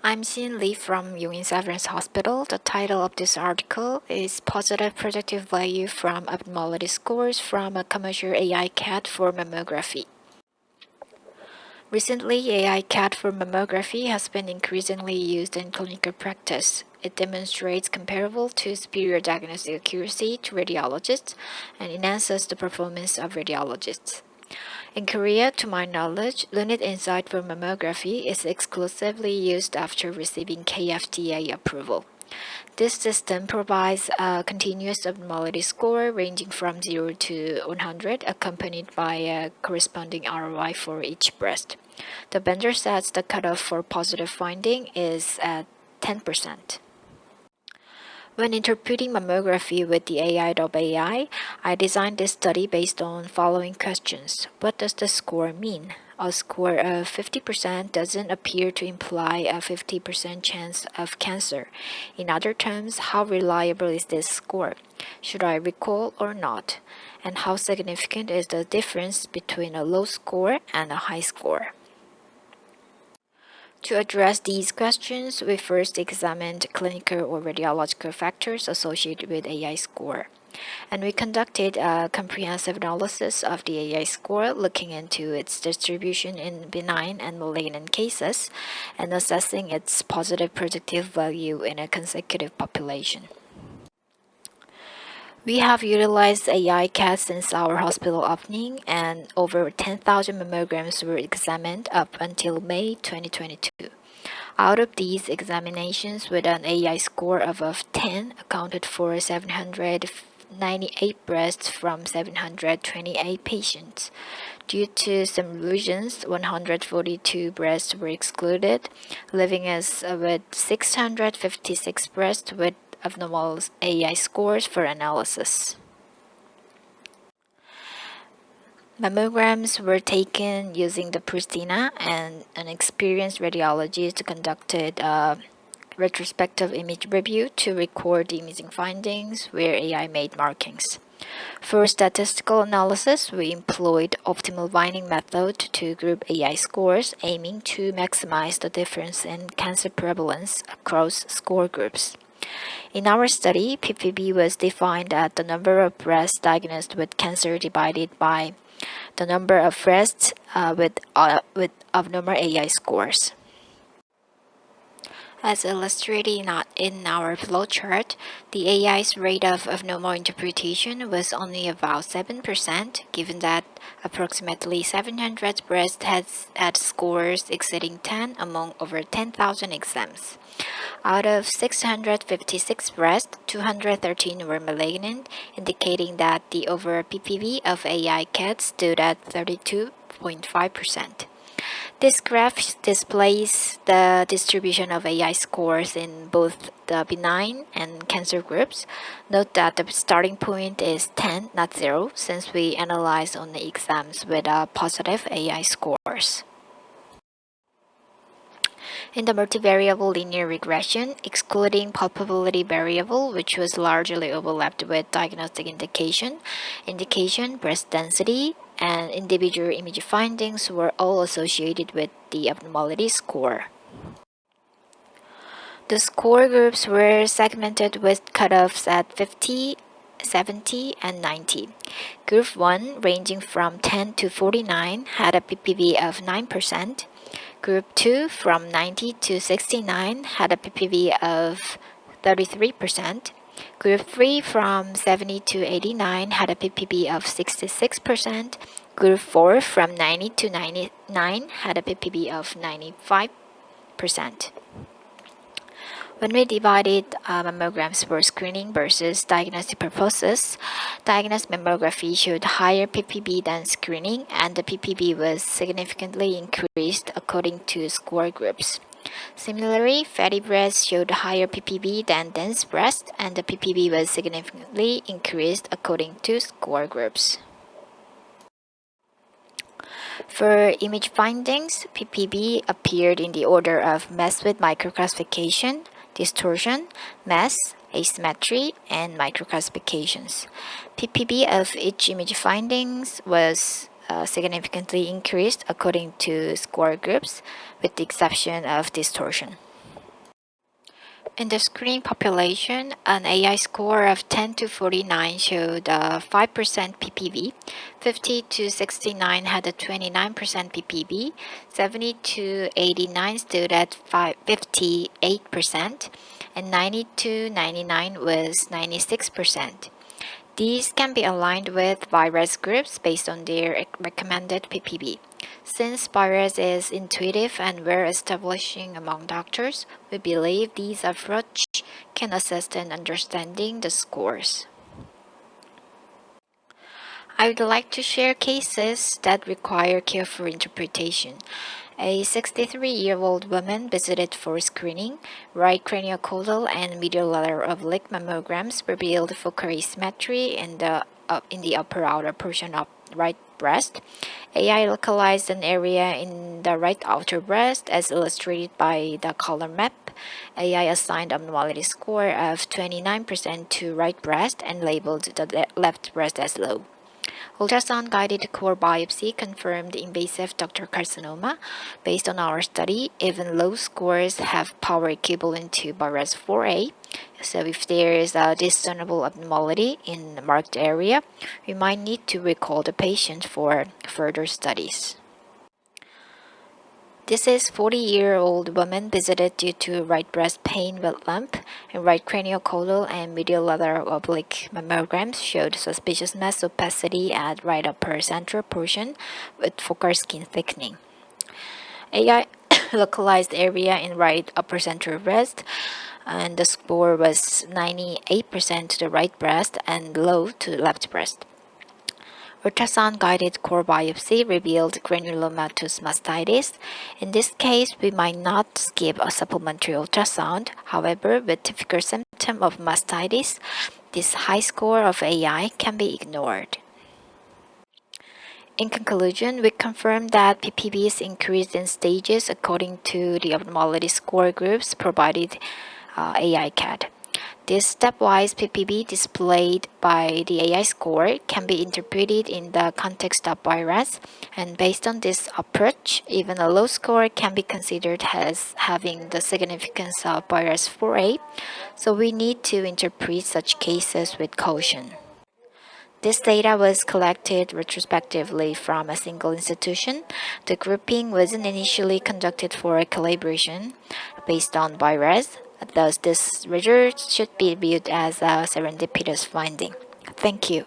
I'm Xin Lee from Yongin Severance Hospital. The title of this article is Positive Predictive Value from Abnormality Scores from a Commercial AI-CAD for Mammography. Recently, AI-CAD for mammography has been increasingly used in clinical practice. It demonstrates comparable to superior diagnostic accuracy to radiologists and enhances the performance of radiologists. In Korea, to my knowledge, Lunit Insight for mammography is exclusively used after receiving KFDA approval. This system provides a continuous abnormality score ranging from 0 to 100, accompanied by a corresponding ROI for each breast. The vendor sets the cutoff for positive finding is at 10%. When interpreting mammography with the AI, I designed this study based on following questions. What does the score mean? A score of 50% doesn't appear to imply a 50% chance of cancer. In other terms, how reliable is this score? Should I recall or not? And how significant is the difference between a low score and a high score? To address these questions, we first examined clinical or radiological factors associated with AI score. And we conducted a comprehensive analysis of the AI score, looking into its distribution in benign and malignant cases, and assessing its positive predictive value in a consecutive population. We have utilized AI-CAD since our hospital opening, and over 10,000 mammograms were examined up until May 2022. Out of these examinations with an AI score above 10 accounted for 798 breasts from 728 patients. Due to some revisions, 142 breasts were excluded, leaving us with 656 breasts with abnormal AI scores for analysis. Mammograms were taken using the Pristina, and an experienced radiologist conducted a retrospective image review to record the imaging findings where AI made markings. For statistical analysis, we employed optimal binding method to group AI scores, aiming to maximize the difference in cancer prevalence across score groups. In our study, PPV was defined as the number of breasts diagnosed with cancer divided by the number of breasts with abnormal AI scores. As illustrated in our flowchart, the AI's rate of abnormal interpretation was only about 7%, given that approximately 700 breasts had scores exceeding 10 among over 10,000 exams. Out of 656 breasts, 213 were malignant, indicating that the overall PPV of AI-CAD stood at 32.5%. This graph displays the distribution of AI scores in both the benign and cancer groups. Note that the starting point is 10, not 0, since we analyze only exams with positive AI scores. In the multivariable linear regression, excluding palpability variable, which was largely overlapped with diagnostic indication, breast density, and individual image findings were all associated with the abnormality score. The score groups were segmented with cutoffs at 50, 70, and 90. Group 1, ranging from 10 to 49, had a PPV of 9%. Group 2, from 90 to 69, had a PPV of 33%. Group 3, from 70 to 89, had a PPV of 66%. Group 4, from 90 to 99, had a PPV of 95%. When we divided mammograms for screening versus diagnostic purposes, diagnostic mammography showed higher PPV than screening, and the PPV was significantly increased according to score groups. Similarly, fatty breasts showed higher PPV than dense breasts, and the PPV was significantly increased according to score groups. For image findings, PPV appeared in the order of mass with microcalcification, distortion, mass, asymmetry, and microcalcifications. PPV of each image findings was significantly increased according to score groups, with the exception of distortion. In the screening population, an AI score of 10 to 49 showed a 5% PPV, 50 to 69 had a 29% PPV, 70 to 89 stood at 58%, and 90 to 99 was 96%. These can be aligned with virus groups based on their recommended PPV. Since virus is intuitive and well establishing among doctors, we believe these approach can assist in understanding the scores. I would like to share cases that require careful interpretation. A 63-year-old woman visited for screening. Right craniocaudal and medial lateral oblique mammograms revealed focal asymmetry in the upper outer portion of right breast. AI localized an area in the right outer breast as illustrated by the color map. AI assigned abnormality score of 29% to right breast and labeled the left breast as low. Ultrasound-guided core biopsy confirmed invasive ductal carcinoma. Based on our study, even low scores have power equivalent to virus 4A. So if there is a discernible abnormality in the marked area, we might need to recall the patient for further studies. This is 40-year-old woman visited due to right breast pain with lump, and right craniocaudal and medial lateral oblique mammograms showed suspicious mass opacity at right upper central portion with focal skin thickening. AI localized area in right upper central breast, and the score was 98% to the right breast and low to the left breast. Ultrasound-guided core biopsy revealed granulomatous mastitis. In this case, we might not skip a supplementary ultrasound. However, with typical symptom of mastitis, this high score of AI can be ignored. In conclusion, we confirm that PPVs increased in stages according to the abnormality score groups provided AI-CAD. This stepwise PPV displayed by the AI score can be interpreted in the context of virus, and based on this approach, even a low score can be considered as having the significance of virus 4A, so we need to interpret such cases with caution. This data was collected retrospectively from a single institution. The grouping wasn't initially conducted for a calibration based on virus. Thus, this result should be viewed as a serendipitous finding. Thank you.